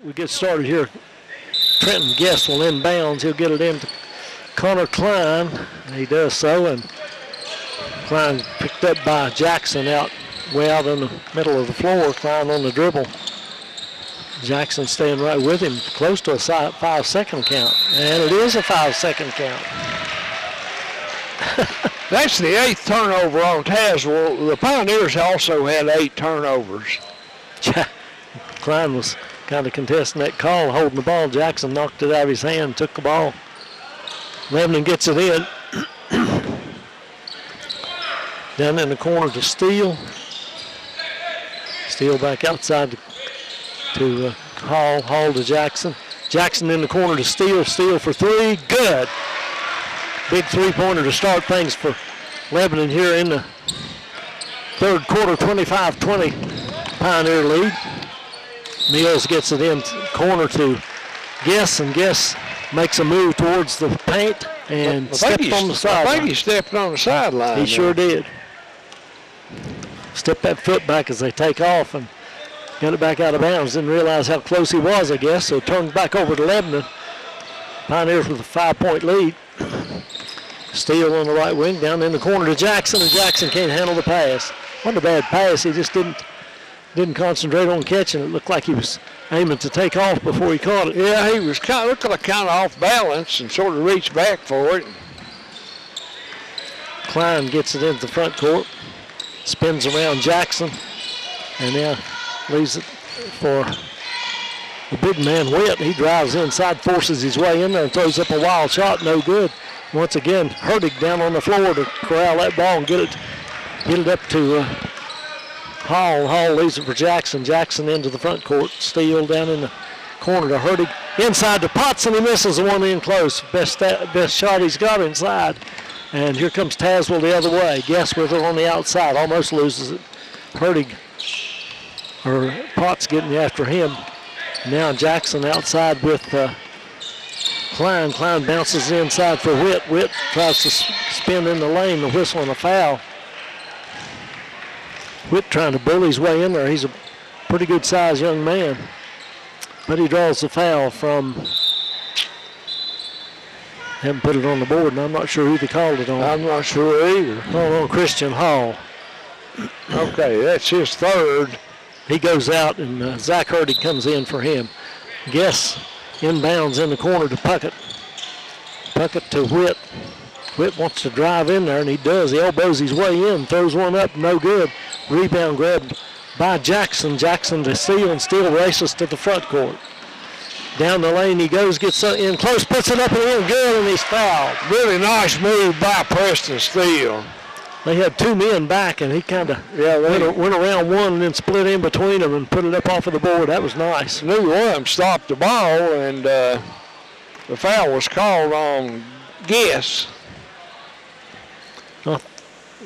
we get started here, Trenton Guest will inbounds. He'll get it into Connor Klein. He does so, and Klein picked up by Jackson way out in the middle of the floor. Klein on the dribble. Jackson staying right with him, close to a 5-second count. And it is a 5-second count. That's the 8th turnover on Tazewell. The Pioneers also had 8 turnovers. Klein was kind of contesting that call, holding the ball. Jackson knocked it out of his hand, took the ball. Lebanon gets it in. Down in the corner to Steele. Steele back outside to Hall. Hall to Jackson. Jackson in the corner to Steele. Steele for 3. Good. Big three-pointer to start things for Lebanon here in the third quarter, 25-20 Pioneer lead. Mills gets it in corner to Guess, and Guess makes a move towards the paint and stepped on the sideline. I think he stepped on the sideline. He sure did. Stepped that foot back as they take off and got it back out of bounds. Didn't realize how close he was, I guess, so turned back over to Lebanon. Pioneers with a 5-point lead. Steele on the right wing, down in the corner to Jackson, and Jackson can't handle the pass. Wasn't a bad pass. He just didn't concentrate on catching it. Looked like he was aiming to take off before he caught it. Yeah, he was looked like kind of off balance and sort of reached back for it. Klein gets it into the front court, spins around Jackson, and now leaves it for the big man Witt. He drives inside, forces his way in there, and throws up a wild shot. No good. Once again, Hertig down on the floor to corral that ball and get it up to Hall. Hall leaves it for Jackson. Jackson into the front court. Steele down in the corner to Hertig. Inside to Potts, and he misses the one in close. Best shot he's got inside. And here comes Tazewell the other way. Guess with it on the outside. Almost loses it. Hertig, or Potts getting after him. Now Jackson outside with Klein. Klein bounces inside for Witt. Witt tries to spin in the lane, the whistle and a foul. Witt trying to bully his way in there. He's a pretty good sized young man. But he draws the foul from, haven't put it on the board, and I'm not sure who they called it on. I'm not sure either. On Christian Hall. Okay, that's his third. He goes out, and Zach Hertig comes in for him. Guess inbounds in the corner to Puckett. Puckett to Witt. Witt wants to drive in there, and he does. He elbows his way in, throws one up, no good. Rebound grabbed by Jackson. Jackson to Steele, and Steele races to the front court. Down the lane he goes, gets in close, puts it up and in, good, and he's fouled. Really nice move by Preston Steele. They had 2 men back, and he kind of went around one and then split in between them and put it up off of the board. That was nice. Neither one of them stopped the ball, and the foul was called on Guess.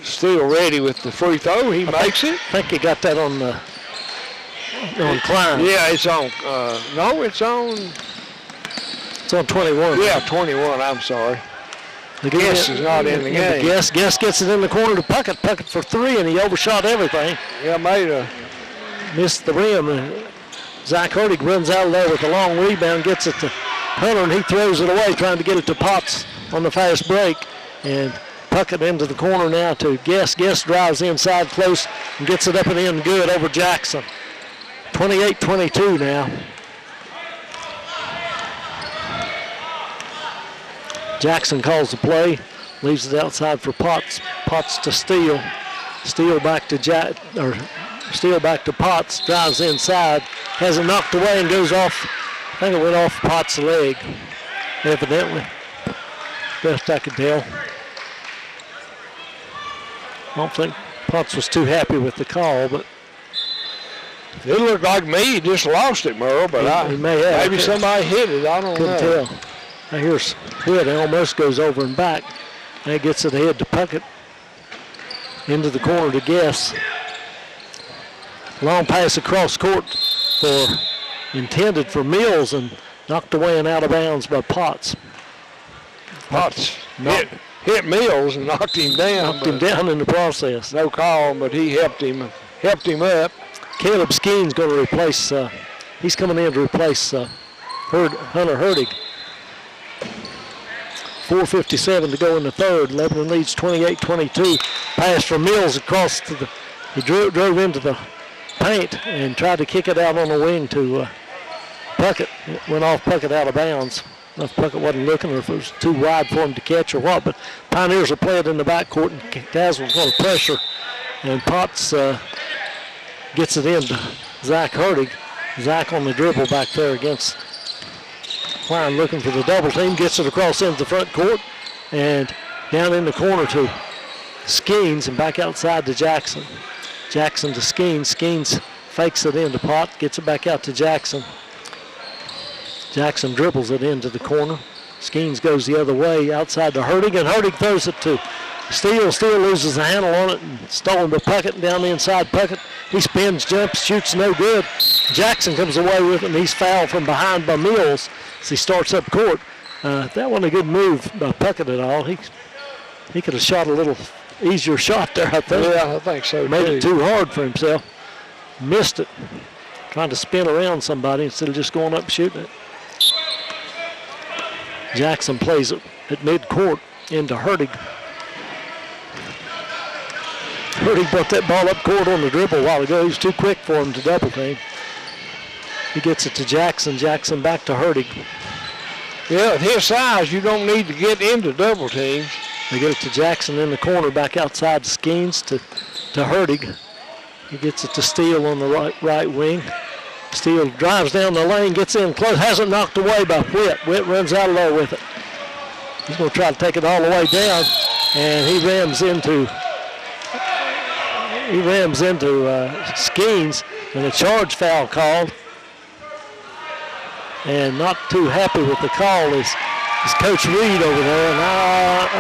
Steele ready with the free throw. He makes it. I think he got that on Klein. Yeah, it's on. No, it's on. It's on 21. Yeah, 21. I'm sorry. Guess is not in the game. Guess gets it in the corner to Puckett. Puckett for 3, and he overshot everything. Yeah, missed the rim. And Zach Hertig runs out of there with a long rebound, gets it to Hunter, and he throws it away, trying to get it to Potts on the fast break. And Puckett into the corner now to Guess. Guess drives inside close and gets it up and in good over Jackson. 28-22 now. Jackson calls the play, leaves it outside for Potts. Potts to Steele. Steele back to Potts, drives inside, has it knocked away and goes off. I think it went off Potts' leg, evidently. Best I could tell. I don't think Potts was too happy with the call, but it looked like me. He just lost it, Merle, but he may have. Maybe somebody hit it. I don't know. Couldn't tell. Now here's Hood. It almost goes over and back. That gets it ahead to Puckett. Into the corner to Guess. Long pass across court intended for Mills and knocked away and out of bounds by Potts. Potts hit Mills and knocked him down. Knocked him down in the process. No call, but he helped him up. Caleb Skeen's going to replace He's coming in to replace Hunter Hurtig. 4:57 to go in the third. Lebanon leads 28-22. Pass from Mills across to the. He drove into the paint and tried to kick it out on the wing to Puckett. It went off Puckett out of bounds. I don't know if Puckett wasn't looking or if it was too wide for him to catch or what, but Pioneers will play it in the backcourt, and Tazewell's going to pressure. And Potts gets it into Zach Hurtig. Zach on the dribble back there against Klein, looking for the double team, gets it across into the front court and down in the corner to Skeens and back outside to Jackson. Jackson to Skeens. Skeens fakes it into Pott, gets it back out to Jackson. Jackson dribbles it into the corner. Skeens goes the other way outside to Hurtig, and Hurtig throws it to Steele. Steele loses the handle on it and stolen to Puckett down the inside. Puckett, he spins, jumps, shoots, no good. Jackson comes away with it, and he's fouled from behind by Mills as he starts up court. That wasn't a good move by Puckett at all. He could have shot a little easier shot there, I think. Yeah, I think so. Made it too hard for himself. Missed it. Trying to spin around somebody instead of just going up and shooting it. Jackson plays it at midcourt into Hurtig. Hurtig brought that ball up court on the dribble a while ago. He was too quick for him to double team. He gets it to Jackson. Jackson back to Hurtig. Yeah, at his size, you don't need to get into double teams. They get it to Jackson in the corner, back outside Skeens to Hurtig. He gets it to Steele on the right wing. Steele drives down the lane, gets in close, has it knocked away by Witt. Witt runs out low with it. He's going to try to take it all the way down, and he rams into Skeens, and a charge foul called. And not too happy with the call is Coach Reed over there, and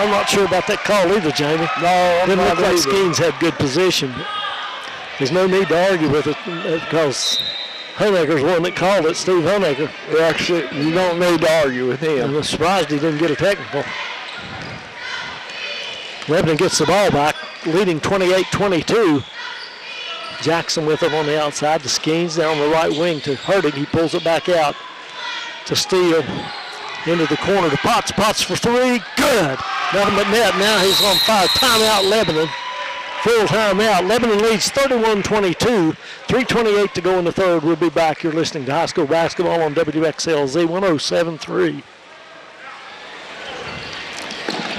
I'm not sure about that call either, Jamie. No, didn't look like Skeens had good position. There's no need to argue with it because Honeacker's the one that called it, Steve Honeacker. Actually, you don't need to argue with him. I'm surprised he didn't get a technical. Lebanon gets the ball back, leading 28-22. Jackson with it on the outside to Skeens, down the right wing to Hurtig. He pulls it back out to Steele. Into the corner to Potts. Potts for three. Good. Nothing but net. Now he's on fire. Timeout, Lebanon. Full timeout. Lebanon leads 31-22. 3:28 to go in the third. We'll be back. You're listening to high school basketball on WXLZ 107.3.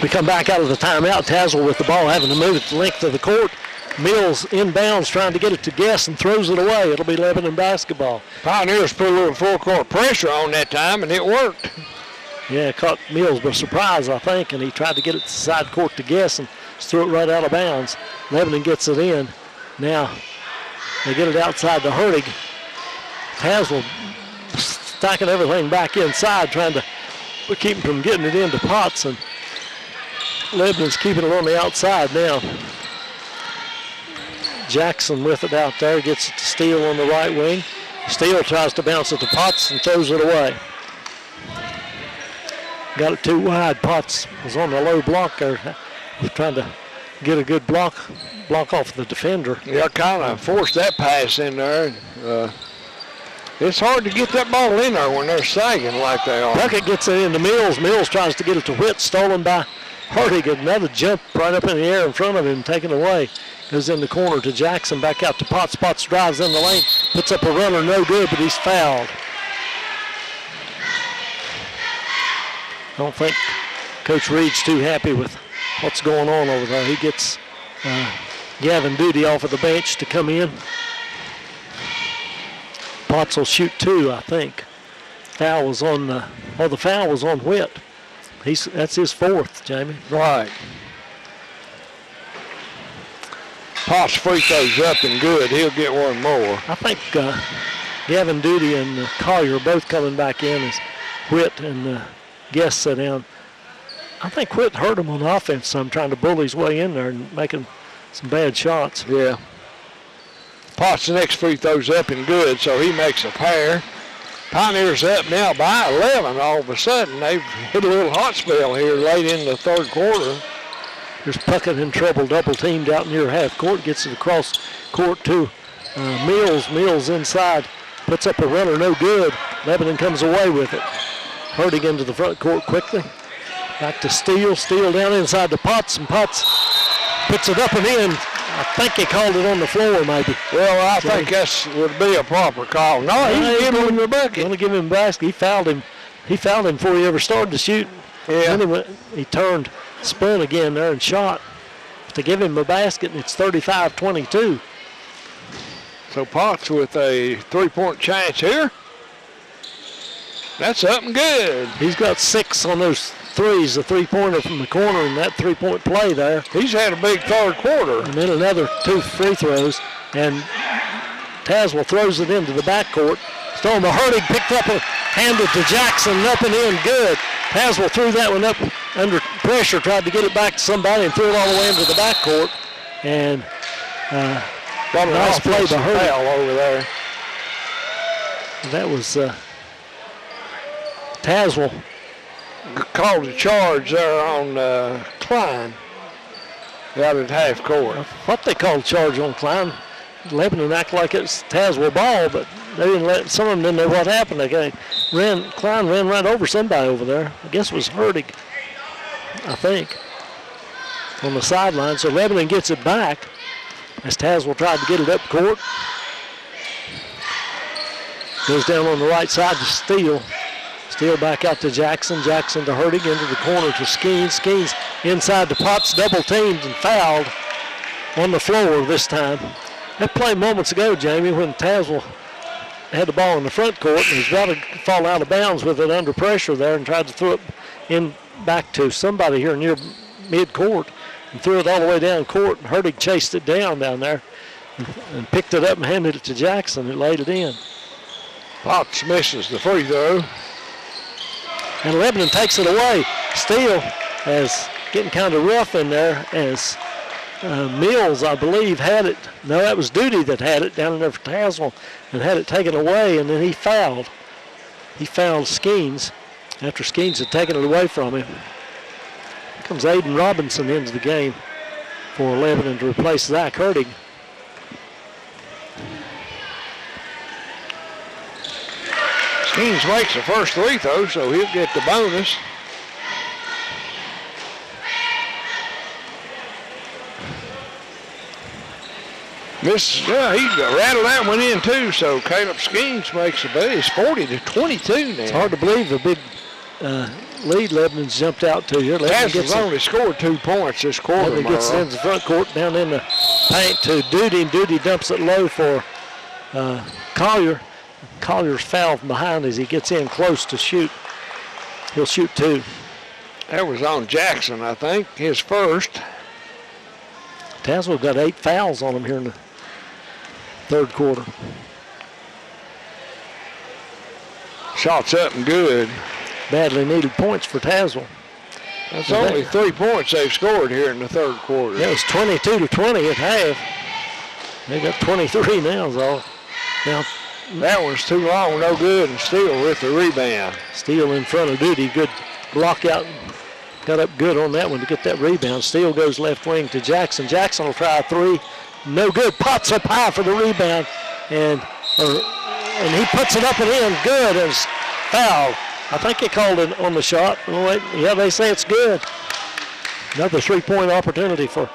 We come back out of the timeout. Tazewell with the ball, having to move it the length of the court. Mills inbounds, trying to get it to Guess and throws it away. It'll be Lebanon basketball. Pioneers put a little full court pressure on that time, and it worked. Yeah, caught Mills by surprise, I think, and he tried to get it to side court to Guess and threw it right out of bounds. Lebanon gets it in. Now they get it outside to Hurtig. Tazewell stacking everything back inside, trying to keep him from getting it into Potts, and Lebanon's keeping it on the outside now. Jackson with it out there, gets it to Steele on the right wing. Steele tries to bounce it to Potts and throws it away. Got it too wide. Potts was on the low block there. Was trying to get a good block off the defender. Yeah, kind of forced that pass in there. It's hard to get that ball in there when they're sagging like they are. Puckett gets it into Mills. Mills tries to get it to Witt, stolen by Hurtig. Another jump right up in the air in front of him, taken away. Goes in the corner to Jackson, back out to Potts. Potts drives in the lane, puts up a runner, no good, but he's fouled. I don't think Coach Reed's too happy with what's going on over there. He gets Gavin Duty off of the bench to come in. Potts will shoot two, I think. Foul was on the foul was on Witt. That's his fourth, Jamie. Right. Potts free throws up and good. He'll get one more. I think Gavin Duty and Collier are both coming back in as Witt and Guest sit down. I think Witt hurt him on offense, so I'm trying to bully his way in there and making some bad shots. Yeah. Potts' next free throw's up and good, so he makes a pair. Pioneers up now by 11 all of a sudden. They've hit a little hot spell here late in the third quarter. There's Puckett in trouble, double teamed out near half court, gets it across court to Mills. Mills inside puts up a runner, no good. Lebanon comes away with it. Hurting into the front court quickly. Back to Steele. Steele down inside to Potts, and Potts puts it up and in. I think he called it on the floor, maybe. Well, I think that would be a proper call. No, he's giving him the bucket. Going to give him a basket. He fouled him. He fouled him before he ever started to shoot. Yeah. Then he turned, spun again there, and shot to give him a basket, and it's 35-22. So Potts with a three-point chance here. That's up and good. He's got 6 on those threes, a three-pointer from the corner, and that three-point play there. He's had a big third quarter. And then another 2 free throws, and Tazewell throws it into the backcourt. Storma Hurtig picked up and handed to Jackson, up and in, good. Tazewell threw that one up under pressure, tried to get it back to somebody, and threw it all the way into the backcourt. And nice play by Hurtig. Foul over there. That was Tazewell. Called a charge there on Klein out at half court. What they called charge on Klein. Lebanon acted like it's Tazewell ball, but they didn't let, some of them didn't know what happened. Klein ran right over somebody over there. I guess it was Hurtig, I think, on the sideline. So Lebanon gets it back as Tazewell tried to get it up court. Goes down on the right side to Steele. Steele back out to Jackson. Jackson to Hurtig, into the corner to Skeens. Skeens inside to Potts, double teamed and fouled on the floor this time. That play moments ago, Jamie, when Tazewell had the ball in the front court and was about to fall out of bounds with it under pressure there and tried to throw it in back to somebody here near mid-court and threw it all the way down court. And Hurtig chased it down there and picked it up and handed it to Jackson, who laid it in. Potts misses the free throw. And Lebanon takes it away. Steele is getting kind of rough in there as Mills, I believe, had it. No, that was Duty that had it down in there for Tazewell and had it taken away, and then he fouled. He fouled Skeens after Skeens had taken it away from him. Here comes Aiden Robinson into the game for Lebanon to replace Zach Hurtig. Skeens makes the first free throw, so he'll get the bonus. He rattled that one in too, so Caleb Skeens makes the bet. It's 40-22 now. It's hard to believe the big lead Lebanon's jumped out to here. Lebanon only scored 2 points this quarter. Lebanon gets it into the front court, down in the paint to Duty, and Duty dumps it low for Collier. Collier's fouled from behind as he gets in close to shoot. He'll shoot 2. That was on Jackson, I think, his first. Tazewell got 8 fouls on him here in the third quarter. Shots up and good. Badly needed points for Tazewell. That's only 3 points they've scored here in the third quarter. It was 22-20 at half. They got 23 now, so now that one's too long, no good, and Steele with the rebound. Steele in front of Duty, good block out. Got up good on that one to get that rebound. Steele goes left wing to Jackson. Jackson will try a 3. No good. Potts up high for the rebound. And he puts it up and in. Good as foul. I think they called it on the shot. Yeah, they say it's good. Another 3-point opportunity for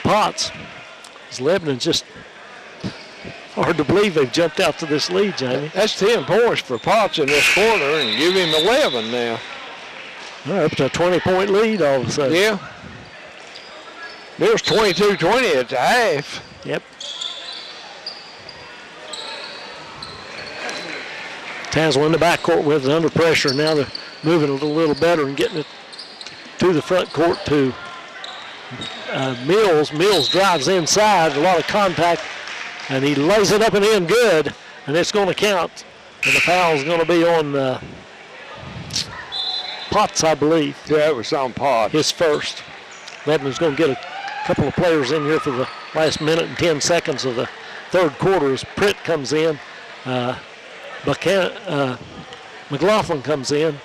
Potts. Lebanon's just hard to believe they've jumped out to this lead, Jamie. That's 10 points for Potts in this quarter, and give him 11 now. They're up to a 20-point lead all of a sudden. Yeah. It was 22-20 at the half. Yep. Tazewell in the backcourt with it under pressure. Now they're moving a little better and getting it to the front court to Mills. Mills drives inside, a lot of contact, and he lays it up and in good, and it's going to count. And the foul is going to be on Potts, I believe. Yeah, it was on Potts. His first. Lebanon's going to get a couple of players in here for the last minute and 10 seconds of the third quarter as Pritt comes in. McLaughlin comes in.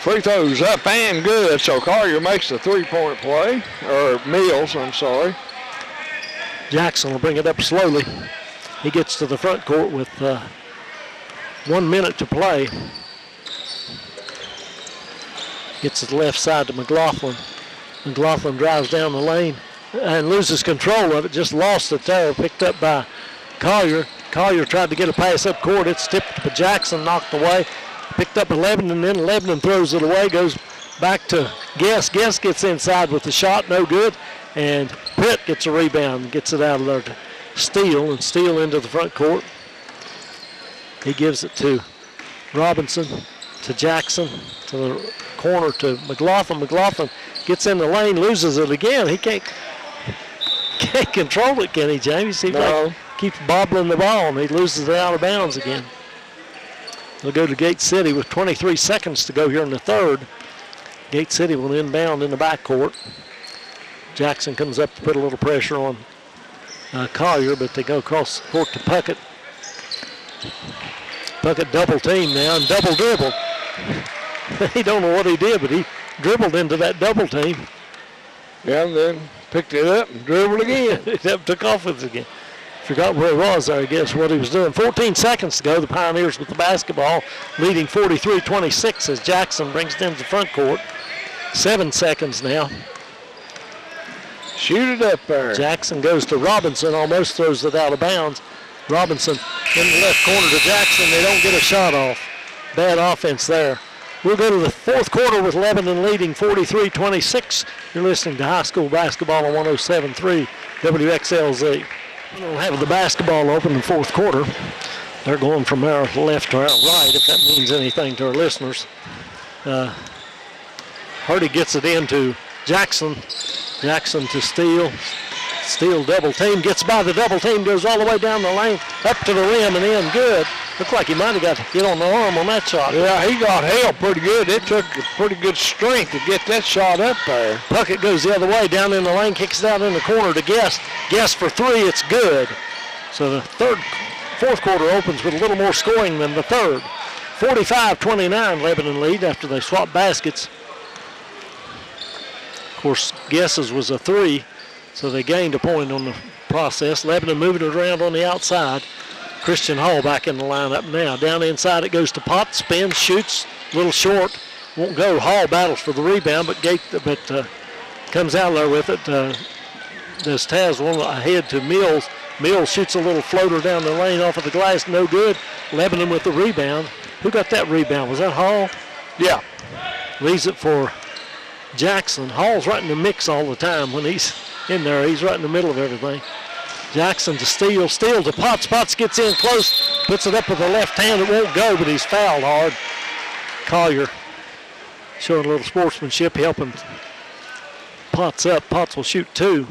Free throws up and good, so Collier makes the 3-point play, or Mills, I'm sorry. Jackson will bring it up slowly. He gets to the front court with 1 minute to play. Gets to the left side to McLaughlin. McLaughlin drives down the lane and loses control of it. Just lost it there. Picked up by Collier. Collier tried to get a pass up court. It's tipped by Jackson, knocked away. Picked up by Lebanon, and then Lebanon throws it away. Goes back to Guess. Guess gets inside with the shot. No good. And Pitt gets a rebound, gets it out of there to Steele, and Steele into the front court. He gives it to Robinson, to Jackson, to the corner to McLaughlin. McLaughlin gets in the lane, loses it again. He can't control it, can he, James? He keeps bobbling the ball, and he loses it out of bounds again. They'll go to Gate City with 23 seconds to go here in the third. Gate City will inbound in the backcourt. Jackson comes up to put a little pressure on Collier, but they go across the court to Puckett. Puckett double team now and double dribble. He don't know what he did, but he dribbled into that double team. Yeah, and then picked it up and dribbled again. He took off with it again. Forgot where he was there, I guess, what he was doing. 14 seconds to go. The Pioneers with the basketball, leading 43-26 as Jackson brings them to the front court. 7 seconds now. Shoot it up there. Jackson goes to Robinson, almost throws it out of bounds. Robinson in the left corner to Jackson. They don't get a shot off. Bad offense there. We'll go to the fourth quarter with Lebanon leading 43-26. You're listening to high school basketball on 107.3 WXLZ. We'll have the basketball open in the fourth quarter. They're going from our left to our right, if that means anything to our listeners. Hardy gets it into Jackson. Jackson to Steele. Steele double team, gets by the double team, goes all the way down the lane, up to the rim and in good. Looked like he might have got hit on the arm on that shot. Yeah, he got held pretty good. It took pretty good strength to get that shot up there. Puckett goes the other way, down in the lane, kicks it out in the corner to Guess. Guess for three, it's good. So the fourth quarter opens with a little more scoring than the third. 45-29 Lebanon lead after they swap baskets. Of course, Guess's was a three, so they gained a point on the process. Lebanon moving it around on the outside. Christian Hall back in the lineup now. Down inside it goes to Pop, spins, shoots, a little short. Won't go. Hall battles for the rebound, but comes out there with it. Does Tazewell ahead to Mills. Mills shoots a little floater down the lane off of the glass, no good. Lebanon with the rebound. Who got that rebound? Was that Hall? Yeah. Leaves it for Jackson. Hall's right in the mix all the time when he's in there. He's right in the middle of everything. Jackson to Steele. Steele to Potts. Potts gets in close. Puts it up with the left hand. It won't go, but he's fouled hard. Collier showing a little sportsmanship, helping Potts up. Potts will shoot two.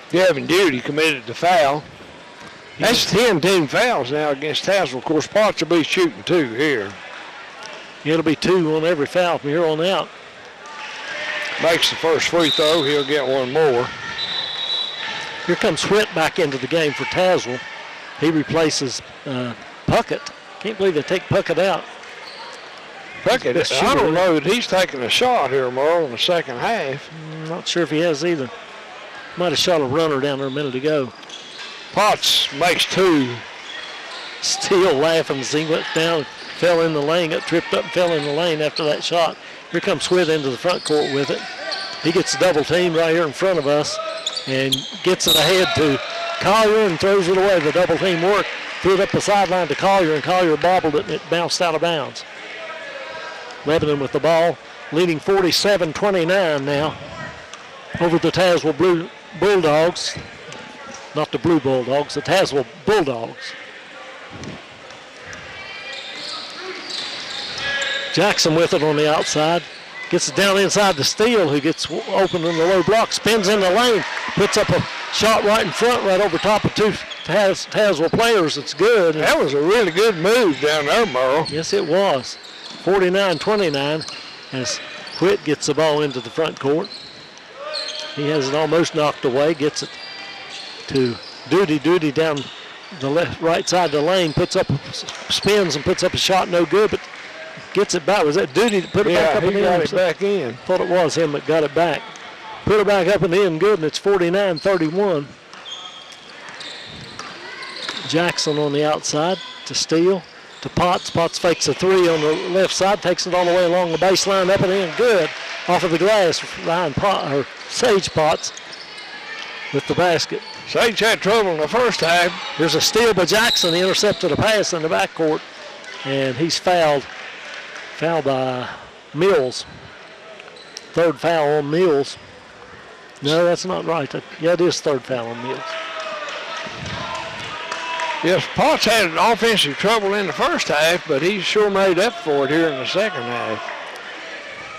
Devin Duty committed the foul. That's 10 team fouls now against Tazewell. Of course, Potts will be shooting two here. It'll be two on every foul from here on out. Makes the first free throw. He'll get one more. Here comes Swift back into the game for Tazewell. He replaces Puckett. Can't believe they take Puckett out. Puckett, I don't know that he's taking a shot here, Merle, in the second half. Not sure if he has either. Might have shot a runner down there a minute ago. Potts makes two. Still laughing as he went down, fell in the lane, got tripped up and fell in the lane after that shot. Here comes Swift into the front court with it. He gets a double team right here in front of us and gets it ahead to Collier and throws it away. The double team work. Threw it up the sideline to Collier, and Collier bobbled it, and it bounced out of bounds. Lebanon with the ball, leading 47-29 now over the Tazewell Bulldogs. Not the Blue Bulldogs, the Tazewell Bulldogs. Jackson with it on the outside. Gets it down inside to Steele, who gets open in the low block, spins in the lane, puts up a shot right in front, right over top of two Tazewell players. It's good. That was a really good move down there, Merle. Yes, it was. 49-29 as Whitt gets the ball into the front court. He has it almost knocked away, gets it to Duty. Duty down the right side of the lane, spins and puts up a shot, no good, but gets it back. Was that Duty that put it back up? Yeah, he got it back in. Thought it was him that got it back. Put it back up and in good, and it's 49-31. Jackson on the outside to Steele, to Potts. Potts fakes a three on the left side, takes it all the way along the baseline, up and in good. Off of the glass behind Sage Potts with the basket. Sage had trouble in the first half. There's a steal by Jackson. He intercepted a pass in the backcourt, and he's fouled. Foul by Mills. Third foul on Mills. No, that's not right. Yeah, it is third foul on Mills. Yes, Potts had offensive trouble in the first half, but he sure made up for it here in the second half.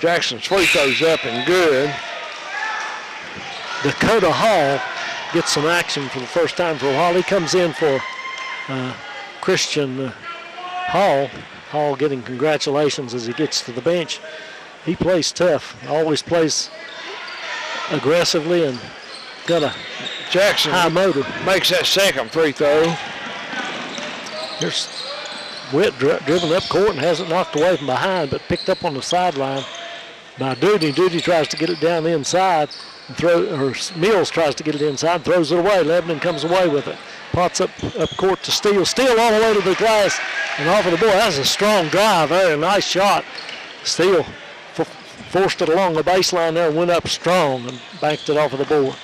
Jackson's free throw's up and good. Dakota Hall gets some action for the first time for a while. He comes in for Christian Hall. Hall getting congratulations as he gets to the bench. He plays tough, always plays aggressively and got a Jackson high motor. Makes that second free throw. Here's Witt driven up court and has it knocked away from behind, but picked up on the sideline by Duty. Duty tries to get it down the inside, and Mills tries to get it inside, throws it away. Lebanon comes away with it. Potts up court to Steele. Steele all the way to the glass and off of the board. That's a strong drive there, a nice shot. Steele forced it along the baseline there and went up strong and banked it off of the board.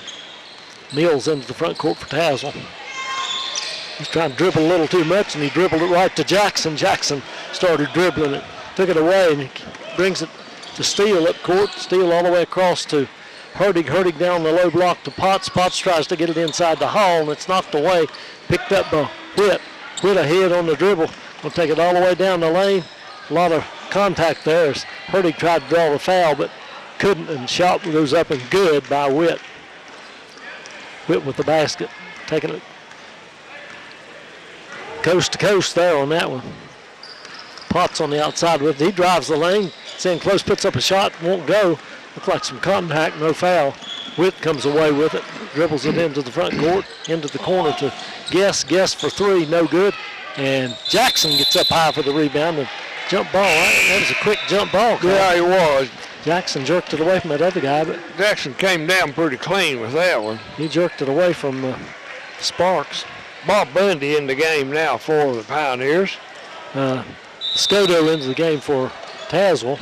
Mills into the front court for Tazewell. He's trying to dribble a little too much, and he dribbled it right to Jackson. Jackson started dribbling it, took it away, and he brings it to Steele up court. Steele all the way across to Hurdig. Hurdig down the low block to Potts. Potts tries to get it inside the Hall, and it's knocked away. Picked up by Witt. Witt ahead on the dribble. Will take it all the way down the lane. A lot of contact there as Hurdig tried to draw the foul, but couldn't, and shot goes up and good by Witt. Witt with the basket, taking it coast to coast there on that one. Potts on the outside with it. He drives the lane, it's in close, puts up a shot, won't go. Looks like some contact, no foul. Witt comes away with it, dribbles it into the front court, into the corner to Guess. Guess for three, no good. And Jackson gets up high for the rebound and jump ball. That was a quick jump ball. Yeah, it was. Jackson jerked it away from that other guy, but Jackson came down pretty clean with that one. He jerked it away from Sparks. Bob Bundy in the game now for the Pioneers. Scoto into the game for Tazewell.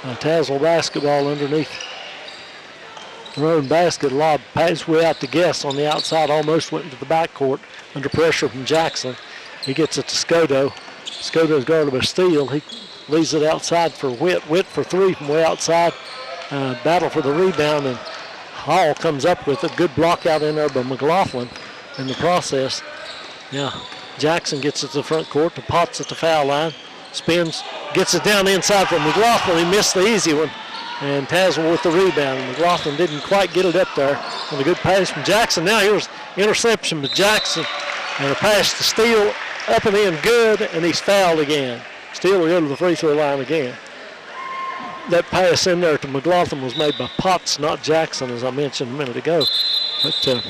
Tazewell basketball underneath their own basket. Lob pass way out to Guess on the outside. Almost went into the backcourt under pressure from Jackson. He gets it to Scoto. Scoto's guarded by Steele. He leaves it outside for Witt. Witt for three from way outside. Battle for the rebound, and Hall comes up with a good block out in there by McLaughlin in the process. Now Jackson gets it to the front court to Potts at the foul line. Spins, gets it down the inside for McLaughlin. He missed the easy one. And Tazewell with the rebound. McLaughlin didn't quite get it up there on a good pass from Jackson. Now here's interception to Jackson. And a pass to Steele, up and in good, and he's fouled again. Steele will go to the free throw line again. That pass in there to McLaughlin was made by Potts, not Jackson, as I mentioned a minute ago. But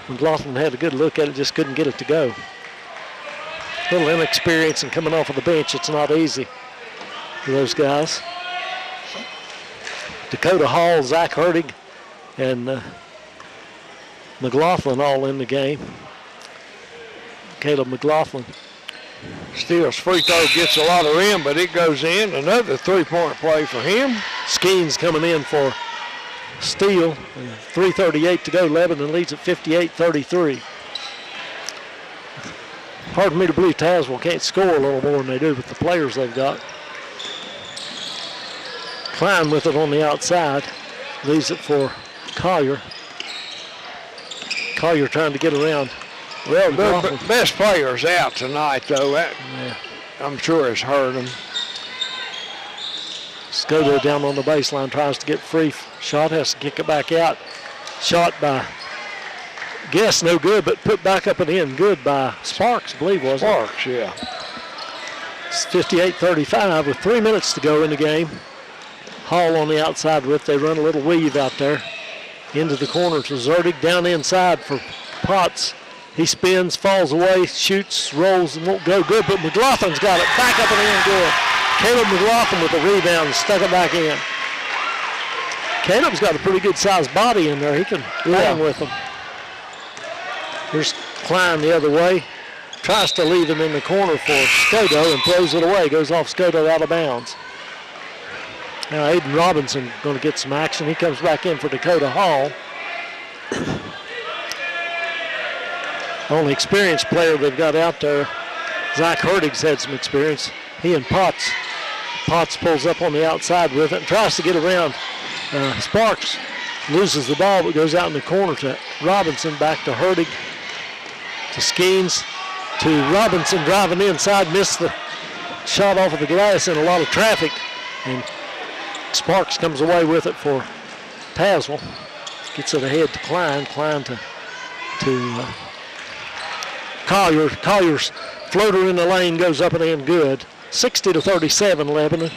McLaughlin had a good look at it, just couldn't get it to go. A little inexperience and coming off of the bench, it's not easy for those guys. Dakota Hall, Zach Hurdig, and McLaughlin all in the game. Caleb McLaughlin. Steele's free throw gets a lot of rim, but it goes in. Another three-point play for him. Skeens coming in for Steele. 3:38 to go. Lebanon leads at 58-33. Hard for me to believe Tazewell can't score a little more than they do with the players they've got. Klein with it on the outside. Leaves it for Collier. Collier trying to get around. Well, the best player's out tonight, though. That, yeah, I'm sure it's hurt him. Scoto down on the baseline, tries to get free. Shot, has to kick it back out. Shot by Guess, no good, but put back up and in. Good by Sparks, I believe, wasn't it? Sparks, yeah. It's 58-35 with 3 minutes to go in the game. Hall on the outside with, they run a little weave out there. Into the corner to Zerdig, down inside for Potts. He spins, falls away, shoots, rolls, and won't go good, but McLaughlin's got it. Back up and in good. Caleb McLaughlin with the rebound and stuck it back in. Caleb's got a pretty good sized body in there. He can hang with them. Here's Klein the other way. Tries to leave him in the corner for Skodo and throws it away. Goes off Skodo out of bounds. Now Aiden Robinson going to get some action. He comes back in for Dakota Hall. Only experienced player they've got out there. Zach Herdig's had some experience. He and Potts. Potts pulls up on the outside with it and tries to get around. Sparks loses the ball but goes out in the corner to Robinson. Back to Herdig. To Skeens. To Robinson driving inside. Missed the shot off of the glass in a lot of traffic. And Sparks comes away with it for Tazewell. Gets it ahead to Klein. Klein to Collier. Collier's floater in the lane goes up and in good. 60-37 Lebanon.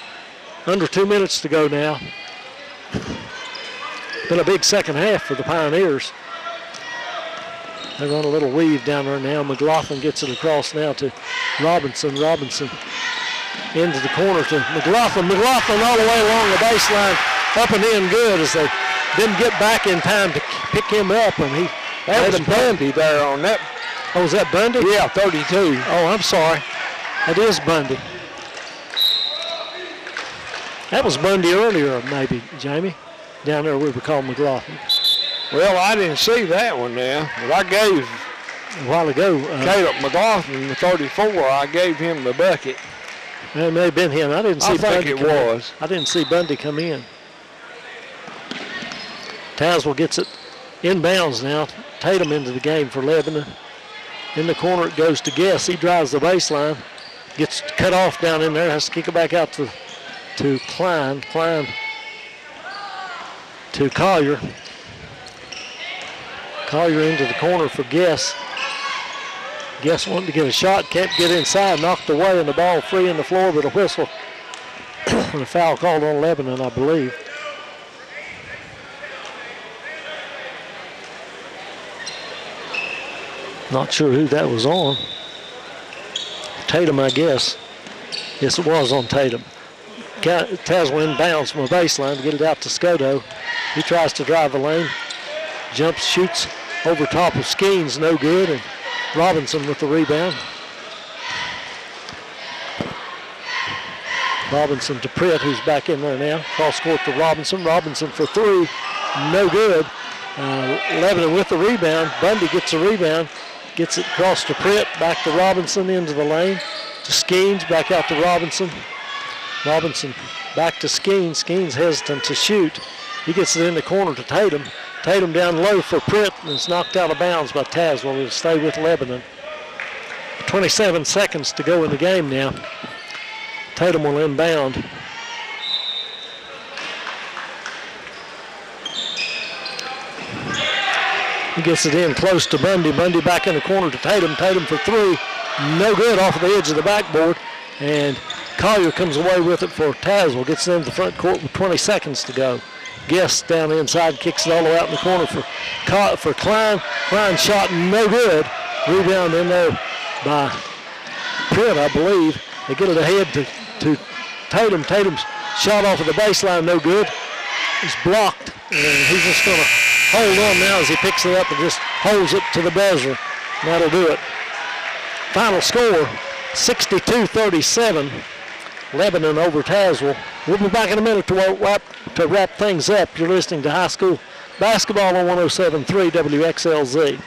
Under 2 minutes to go now. Been a big second half for the Pioneers. They run a little weave down there now. McLaughlin gets it across now to Robinson. Robinson into the corner to McLaughlin. McLaughlin all the way along the baseline, up and in good as they didn't get back in time to pick him up. And that was Bundy there on that. Oh, was that Bundy? Yeah, 32. Oh, I'm sorry. That is Bundy. That was Bundy earlier, maybe, Jamie. Down there we were calling McLaughlin. Well, I didn't see that one now, but I gave a while ago Caleb McLaughlin the 34. I gave him the bucket. It may have been him. I didn't see Bundy. I think it was. I didn't see Bundy come in. Tazewell gets it inbounds now. Tatum into the game for Lebanon. In the corner it goes to Guess. He drives the baseline. Gets cut off down in there. Has to kick it back out to Klein. Klein to Collier. Collier into the corner for Guess. Guess wanted to get a shot, can't get inside, knocked away, and the ball free in the floor with a whistle. And a foul called on Lebanon, I believe. Not sure who that was on. Tatum, I guess. Yes, it was on Tatum. Tazewell inbounds from a baseline to get it out to Skodo. He tries to drive the lane. Jumps, shoots over top of Skeens, no good. And Robinson with the rebound. Robinson to Pritt, who's back in there now. Cross court to Robinson. Robinson for three, no good. Lebanon with the rebound. Bundy gets the rebound. Gets it across to Pritt, back to Robinson into the lane. To Skeens, back out to Robinson. Robinson back to Skeens. Skeens hesitant to shoot. He gets it in the corner to Tatum. Tatum down low for Pritt, and it's knocked out of bounds by Tazewell. It'll stay with Lebanon. 27 seconds to go in the game now. Tatum will inbound. He gets it in close to Bundy. Bundy back in the corner to Tatum. Tatum for three. No good, off of the edge of the backboard. And Collier comes away with it for Tazewell. Gets it into the front court with 20 seconds to go. Guess down inside, kicks it all the way out in the corner for Klein. Klein shot no good. Rebound in there by Pritt, I believe. They get it ahead to Tatum. Tatum's shot off of the baseline, no good. It's blocked, and he's just going to hold on now as he picks it up and just holds it to the buzzer. And that'll do it. Final score, 62-37. Lebanon over Tazewell. We'll be back in a minute to wrap things up. You're listening to high school basketball on 107.3 WXLZ.